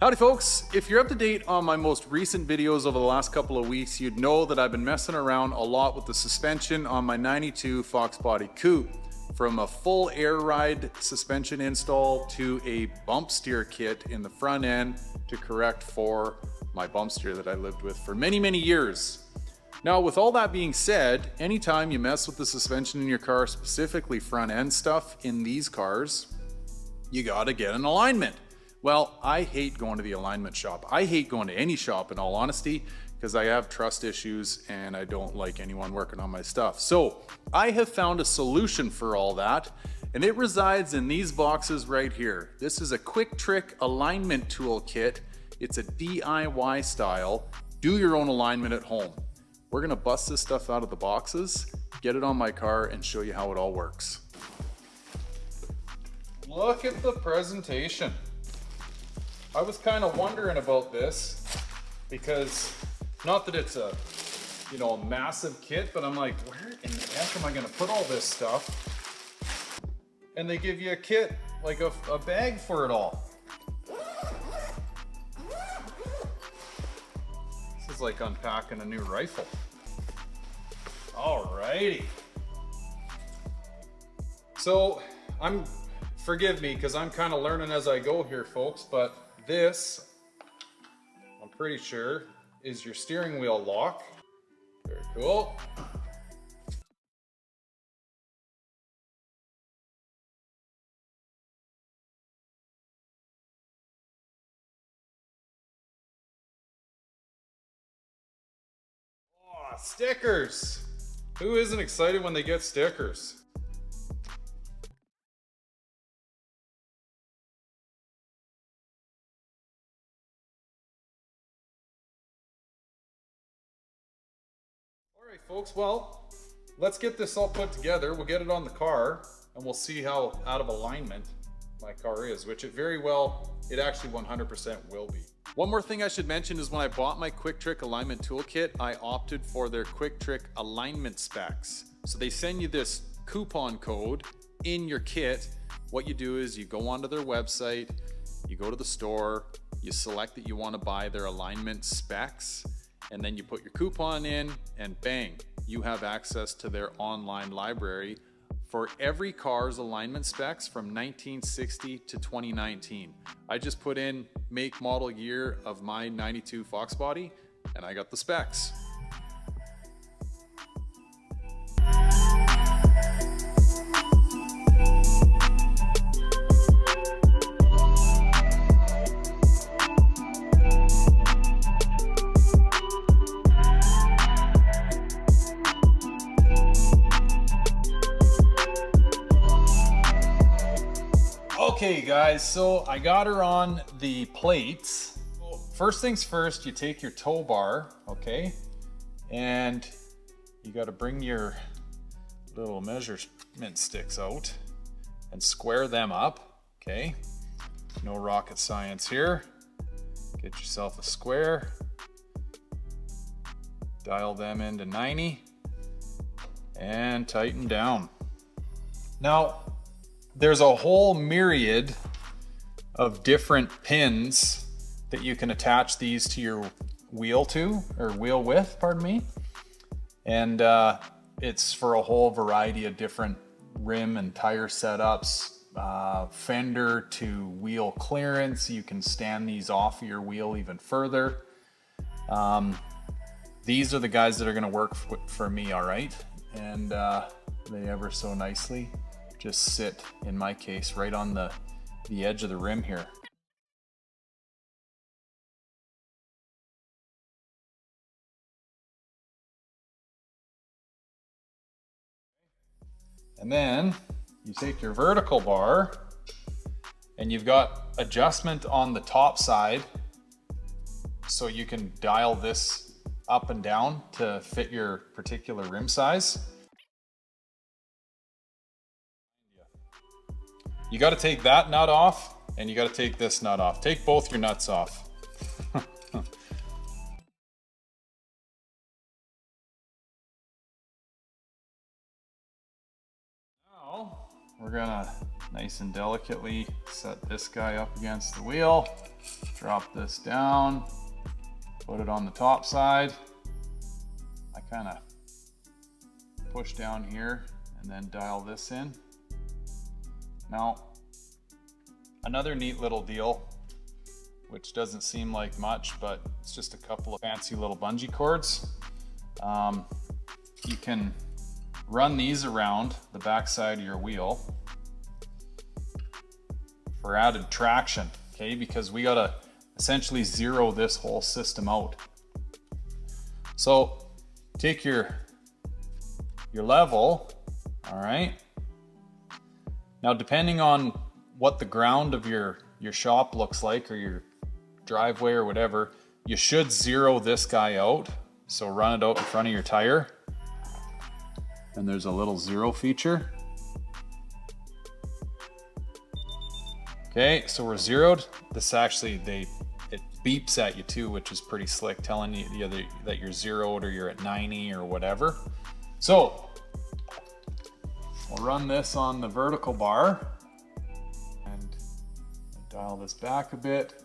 Howdy folks, if you're up to date on my most recent videos over the last couple of weeks, you'd know that I've been messing around a lot with the suspension on my 92 Fox Body Coupe. From a full air ride suspension install to a bump steer kit in the front end to correct for my bump steer that I lived with for many years. Now with all that being said, anytime you mess with the suspension in your car, specifically front end stuff in these cars, you gotta get an alignment. Well, I hate going to the alignment shop. I hate going to any shop in all honesty, because I have trust issues and I don't like anyone working on my stuff. So I have found a solution for all that, and it resides in these boxes right here. This is a QuickTrick Alignment Tool Kit. It's a DIY style, do your own alignment at home. We're gonna bust this stuff out of the boxes, get it on my car, and show you how it all works. Look at the presentation. I was kind of wondering about this because, not that it's a, a massive kit, but I'm like, where in the heck am I gonna put all this stuff? And they give you a kit, like a bag for it all. This is like unpacking a new rifle. Alrighty. So, forgive me, because I'm kind of learning as I go here, folks, but this, I'm pretty sure, is your steering wheel lock. Very cool. Oh, stickers! Who isn't excited when they get stickers? Alright folks, well, let's get this all put together. We'll get it on the car and we'll see how out of alignment my car is, which it actually 100% will be. One more thing I should mention is when I bought my QuickTrick Alignment Toolkit, I opted for their QuickTrick alignment specs. So they send you this coupon code in your kit. What you do is you go onto their website, you go to the store, you select that you want to buy their alignment specs, and then you put your coupon in and bang, you have access to their online library for every car's alignment specs from 1960 to 2019. I just put in make, model, year of my 92 Fox Body and I got the specs. Okay guys, so I got her on the plates. First things first, you take your tow bar, okay? And you gotta bring your little measurement sticks out and square them up, okay? No rocket science here. Get yourself a square. Dial them into 90 and tighten down. Now, there's a whole myriad of different pins that you can attach these to your wheel with, pardon me. And it's for a whole variety of different rim and tire setups, fender to wheel clearance. You can stand these off of your wheel even further. These are the guys that are gonna work for me, all right? And they ever so nicely just sit, in my case, right on the edge of the rim here. And then you take your vertical bar and you've got adjustment on the top side, so you can dial this up and down to fit your particular rim size. You got to take that nut off and you got to take this nut off. Take both your nuts off. Now we're gonna nice and delicately set this guy up against the wheel, drop this down, put it on the top side. I kind of push down here and then dial this in. Now, another neat little deal, which doesn't seem like much, but it's just a couple of fancy little bungee cords. You can run these around the back side of your wheel for added traction, okay? Because we gotta essentially zero this whole system out. So take your level, all right? Now, depending on what the ground of your shop looks like, or your driveway or whatever, you should zero this guy out. So run it out in front of your tire. And there's a little zero feature. Okay, so we're zeroed. This actually, it beeps at you too, which is pretty slick, telling you that you're zeroed or you're at 90 or whatever. So we'll run this on the vertical bar and dial this back a bit.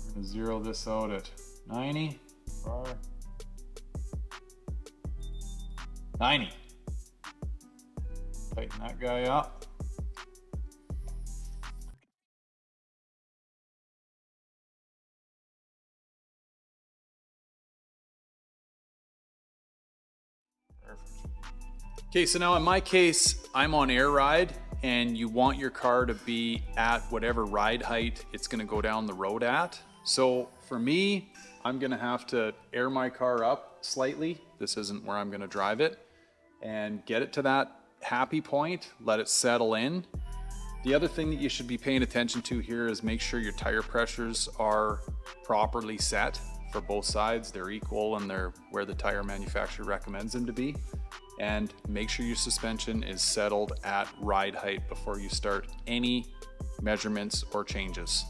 We're gonna zero this out at 90. Bar. 90. Tighten that guy up. Perfect. Okay, so now in my case, I'm on air ride, and you want your car to be at whatever ride height it's gonna go down the road at. So for me, I'm gonna have to air my car up slightly. This isn't where I'm gonna drive it, and get it to that happy point, let it settle in. The other thing that you should be paying attention to here is make sure your tire pressures are properly set for both sides. They're equal and they're where the tire manufacturer recommends them to be. And make sure your suspension is settled at ride height before you start any measurements or changes.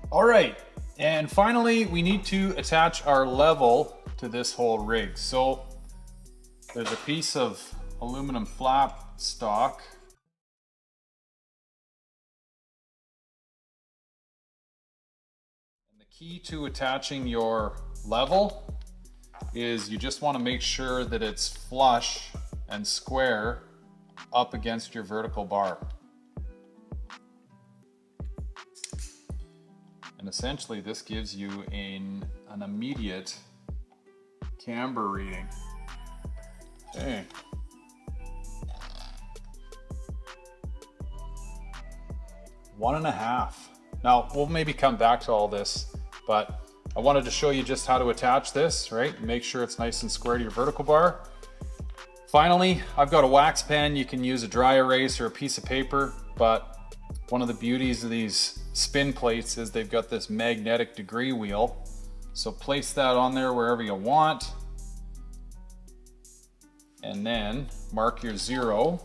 All right, and finally, we need to attach our level to this whole rig. So there's a piece of aluminum flap stock. And the key to attaching your level is you just want to make sure that it's flush and square up against your vertical bar. And essentially this gives you an immediate camber reading. Okay. 1.5. Now we'll maybe come back to all this, but I wanted to show you just how to attach this, right? Make sure it's nice and square to your vertical bar. Finally, I've got a wax pen. You can use a dry erase or a piece of paper, but one of the beauties of these spin plates is they've got this magnetic degree wheel. So place that on there wherever you want, and then mark your zero.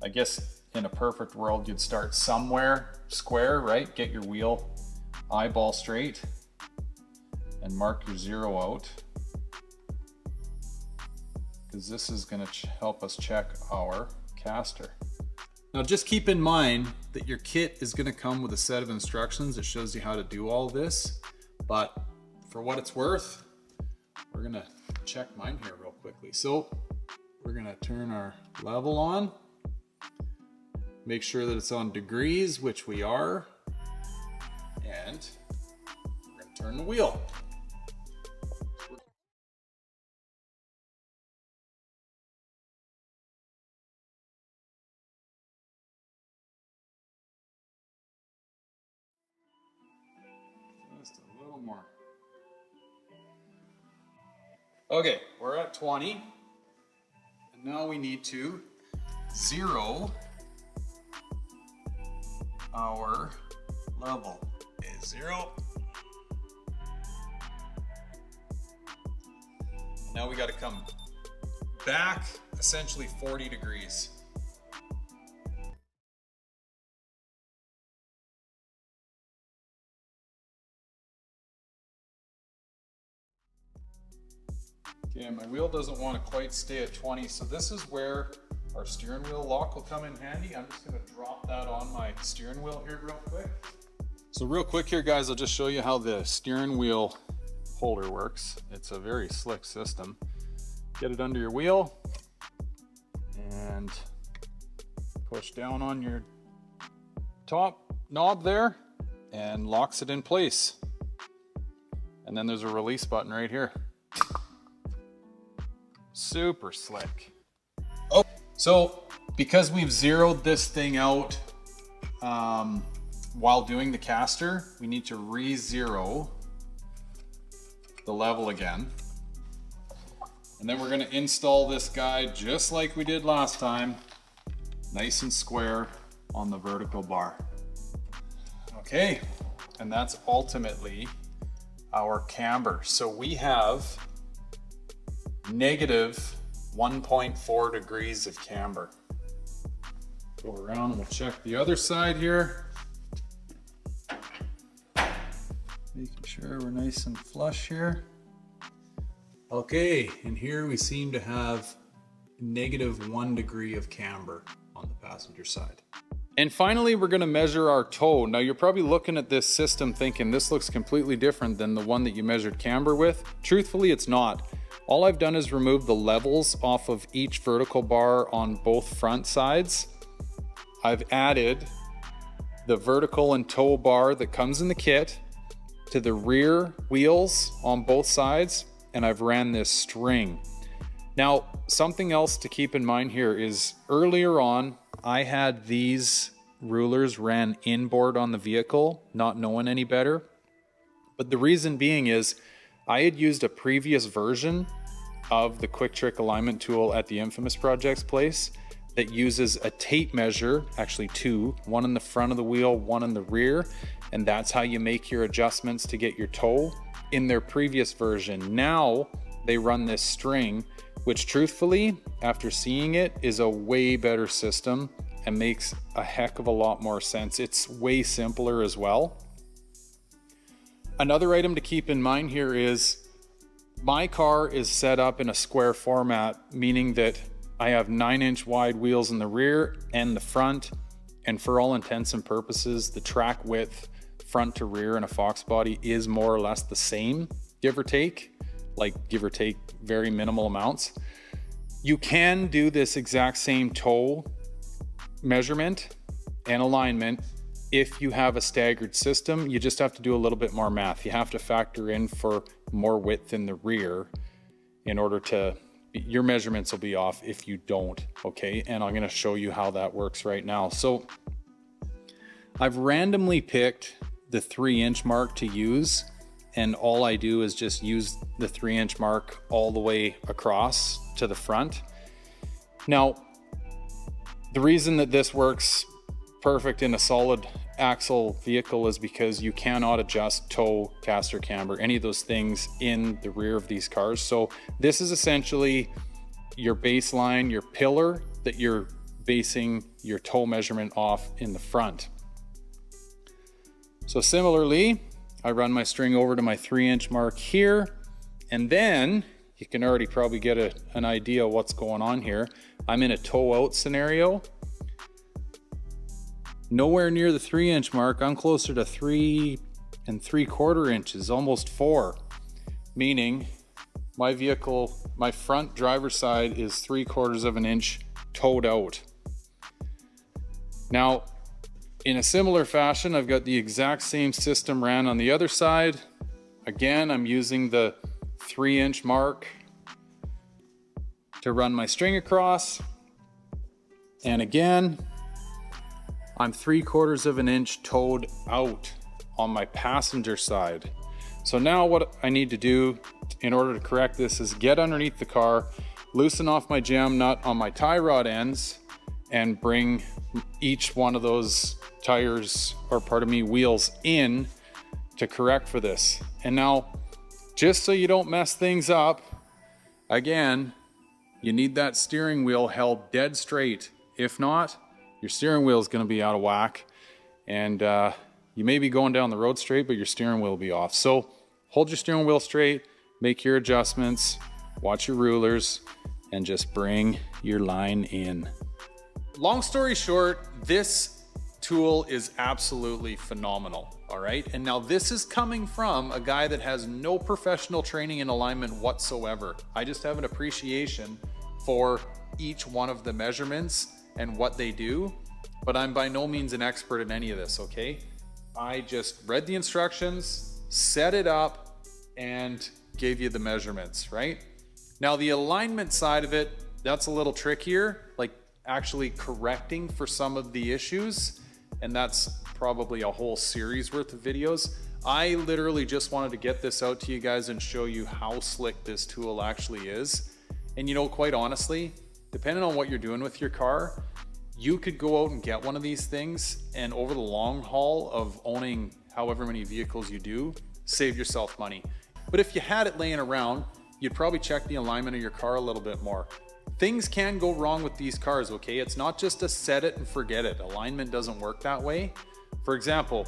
I guess in a perfect world, you'd start somewhere square, right? Get your wheel eyeball straight and mark your zero out, because this is going to help us check our caster. Now just keep in mind that your kit is going to come with a set of instructions that shows you how to do all this, but for what it's worth, we're going to check mine here real quickly. So we're going to turn our level on. Make sure that it's on degrees, which we are, and we're going to turn the wheel. Just a little more. Okay, we're at 20, and now we need to zero our level. Is zero. Now we got to come back essentially 40 degrees. Okay, my wheel doesn't want to quite stay at 20, so this is where our steering wheel lock will come in handy. I'm just gonna drop that on my steering wheel here real quick. So real quick here, guys, I'll just show you how the steering wheel holder works. It's a very slick system. Get it under your wheel and push down on your top knob there and locks it in place. And then there's a release button right here. Super slick. Oh, so because we've zeroed this thing out while doing the caster, we need to re-zero the level again. And then we're gonna install this guy just like we did last time, nice and square on the vertical bar. Okay, and that's ultimately our camber. So we have negative 1.4 degrees of camber. Go around and we'll check the other side here. Making sure we're nice and flush here. Okay, and here we seem to have negative 1 degree of camber on the passenger side. And finally, we're gonna measure our toe. Now you're probably looking at this system thinking this looks completely different than the one that you measured camber with. Truthfully, it's not. All I've done is remove the levels off of each vertical bar on both front sides. I've added the vertical and toe bar that comes in the kit to the rear wheels on both sides, and I've ran this string. Now, something else to keep in mind here is earlier on, I had these rulers ran inboard on the vehicle, not knowing any better. But the reason being is I had used a previous version of the QuickTrick alignment tool at the Infamous Project's place that uses a tape measure, actually two, one in the front of the wheel, one in the rear, and that's how you make your adjustments to get your toe in their previous version. Now they run this string, which truthfully, after seeing it, is a way better system and makes a heck of a lot more sense. It's way simpler as well. Another item to keep in mind here is my car is set up in a square format, meaning that I have 9-inch wide wheels in the rear and the front, and for all intents and purposes, the track width front to rear in a Fox body is more or less the same, give or take very minimal amounts. You can do this exact same toe measurement and alignment if you have a staggered system. You just have to do a little bit more math. You have to factor in for more width in the rear in order to, your measurements will be off if you don't, okay? And I'm gonna show you how that works right now. So I've randomly picked the 3-inch mark to use, and all I do is just use the 3-inch mark all the way across to the front. Now, the reason that this works perfect in a solid axle vehicle is because you cannot adjust toe, caster, camber, any of those things in the rear of these cars. So this is essentially your baseline, your pillar that you're basing your toe measurement off in the front. So similarly, I run my string over to my 3-inch mark here, and then you can already probably get an idea of what's going on here. I'm in a toe out scenario. Nowhere near the 3-inch mark. I'm closer to 3 3/4 inches, almost 4, meaning my vehicle, my front driver's side is 3/4 of an inch toed out. Now, in a similar fashion, I've got the exact same system ran on the other side. Again, I'm using the 3-inch mark to run my string across. And again, I'm 3/4 of an inch toed out on my passenger side. So now what I need to do in order to correct this is get underneath the car, loosen off my jam nut on my tie rod ends, and bring each one of those tires, or pardon me, wheels in to correct for this. And now, just so you don't mess things up, again, you need that steering wheel held dead straight. If not, your steering wheel is going to be out of whack, and you may be going down the road straight, but your steering wheel will be off. So hold your steering wheel straight, make your adjustments, watch your rulers, and just bring your line in. Long story short, this tool is absolutely phenomenal, all right? And now this is coming from a guy that has no professional training in alignment whatsoever. I just have an appreciation for each one of the measurements and what they do, but I'm by no means an expert in any of this, okay? I just read the instructions, set it up, and gave you the measurements, right? Now the alignment side of it, that's a little trickier, like actually correcting for some of the issues, and that's probably a whole series worth of videos. I literally just wanted to get this out to you guys and show you how slick this tool actually is. And you know, quite honestly, depending on what you're doing with your car, you could go out and get one of these things, and over the long haul of owning however many vehicles you do, save yourself money. But if you had it laying around, you'd probably check the alignment of your car a little bit more. Things can go wrong with these cars, okay? It's not just a set it and forget it. Alignment doesn't work that way. For example,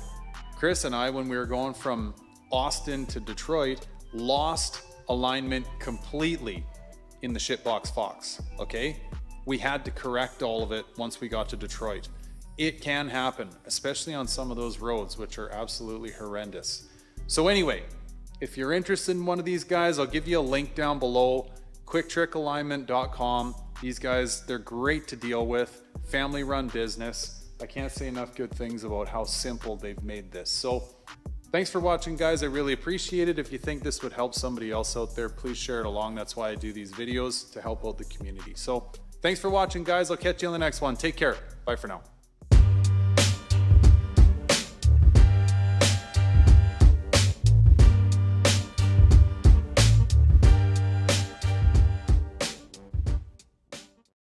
Chris and I, when we were going from Austin to Detroit, lost alignment completely in the shitbox Fox, okay? We had to correct all of it once we got to Detroit. It can happen, especially on some of those roads, which are absolutely horrendous. So anyway, if you're interested in one of these guys, I'll give you a link down below, QuickTrickAlignment.com. These guys, they're great to deal with, family run business. I can't say enough good things about how simple they've made this. So thanks for watching, guys. I really appreciate it. If you think this would help somebody else out there, please share it along. That's why I do these videos, to help out the community. So thanks for watching, guys. I'll catch you on the next one. Take care. Bye for now.